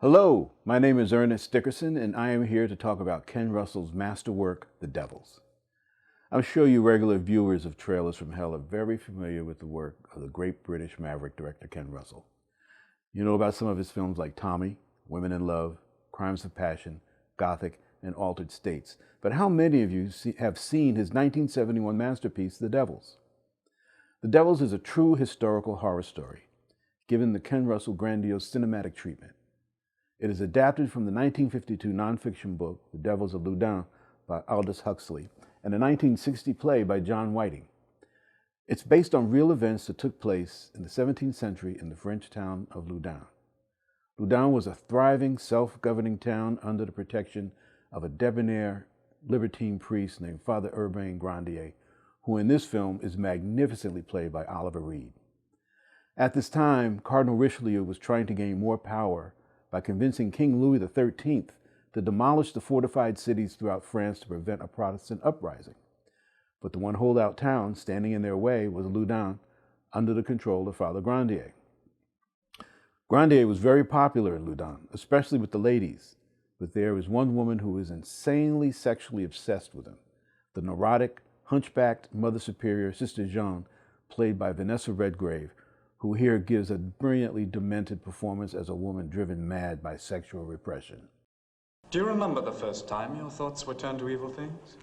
Hello, my name is Ernest Dickerson, and I am here to talk about Ken Russell's masterwork, The Devils. I'm sure you regular viewers of Trailers from Hell are very familiar with the work of the great British maverick director Ken Russell. You know about some of his films like Tommy, Women in Love, Crimes of Passion, Gothic, and Altered States. But how many of you have seen his 1971 masterpiece, The Devils? The Devils is a true historical horror story, given the Ken Russell grandiose cinematic treatment. It is adapted from the 1952 nonfiction book, The Devils of Loudun, by Aldous Huxley, and a 1960 play by John Whiting. It's based on real events that took place in the 17th century in the French town of Loudun. Loudun was a thriving, self-governing town under the protection of a debonair, libertine priest named Father Urbain Grandier, who in this film is magnificently played by Oliver Reed. At this time, Cardinal Richelieu was trying to gain more power by convincing King Louis XIII to demolish the fortified cities throughout France to prevent a Protestant uprising. But the one holdout town standing in their way was Loudun, under the control of Father Grandier. Grandier was very popular in Loudun, especially with the ladies, but there was one woman who was insanely sexually obsessed with him, the neurotic, hunchbacked Mother Superior, Sister Jeanne, played by Vanessa Redgrave, who here gives a brilliantly demented performance as a woman driven mad by sexual repression. Do you remember the first time your thoughts were turned to evil things?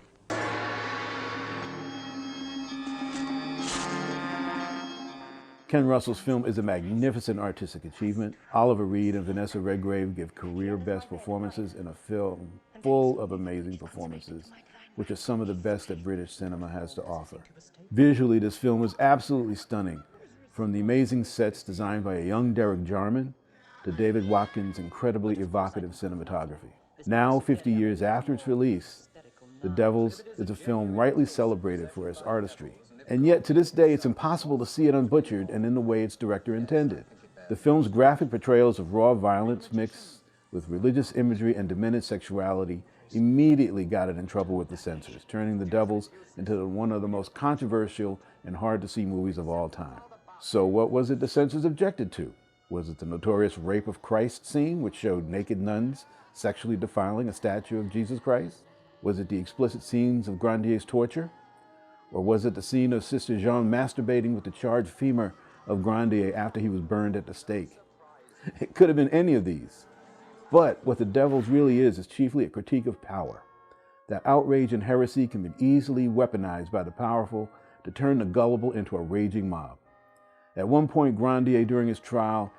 Ken Russell's film is a magnificent artistic achievement. Oliver Reed and Vanessa Redgrave give career-best performances in a film full of amazing performances, which are some of the best that British cinema has to offer. Visually, this film is absolutely stunning, from the amazing sets designed by a young Derek Jarman to David Watkins' incredibly evocative cinematography. Now, 50 years after its release, The Devils is a film rightly celebrated for its artistry. And yet, to this day, it's impossible to see it unbutchered and in the way its director intended. The film's graphic portrayals of raw violence mixed with religious imagery and demented sexuality immediately got it in trouble with the censors, turning The Devils into one of the most controversial and hard-to-see movies of all time. So what was it the censors objected to? Was it the notorious Rape of Christ scene, which showed naked nuns sexually defiling a statue of Jesus Christ? Was it the explicit scenes of Grandier's torture? Or was it the scene of Sister Jeanne masturbating with the charred femur of Grandier after he was burned at the stake? It could have been any of these. But what The Devils really is chiefly a critique of power. That outrage and heresy can be easily weaponized by the powerful to turn the gullible into a raging mob. At one point, Grandier, during his trial,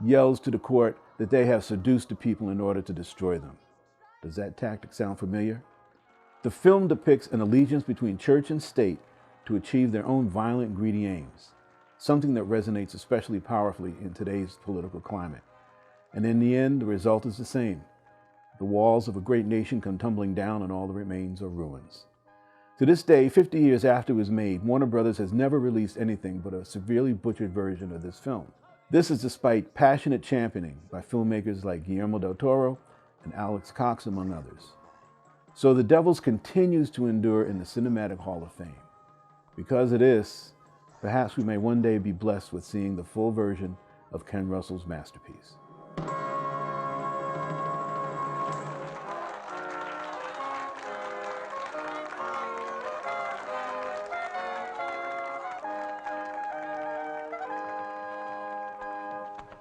yells to the court that they have seduced the people in order to destroy them. Does that tactic sound familiar? The film depicts an allegiance between church and state to achieve their own violent, greedy aims, something that resonates especially powerfully in today's political climate. And in the end, the result is the same. The walls of a great nation come tumbling down and all that remains are ruins. To this day, 50 years after it was made, Warner Brothers has never released anything but a severely butchered version of this film. This is despite passionate championing by filmmakers like Guillermo del Toro and Alex Cox, among others. So The Devils continues to endure in the Cinematic Hall of Fame. Because of this, perhaps we may one day be blessed with seeing the full version of Ken Russell's masterpiece.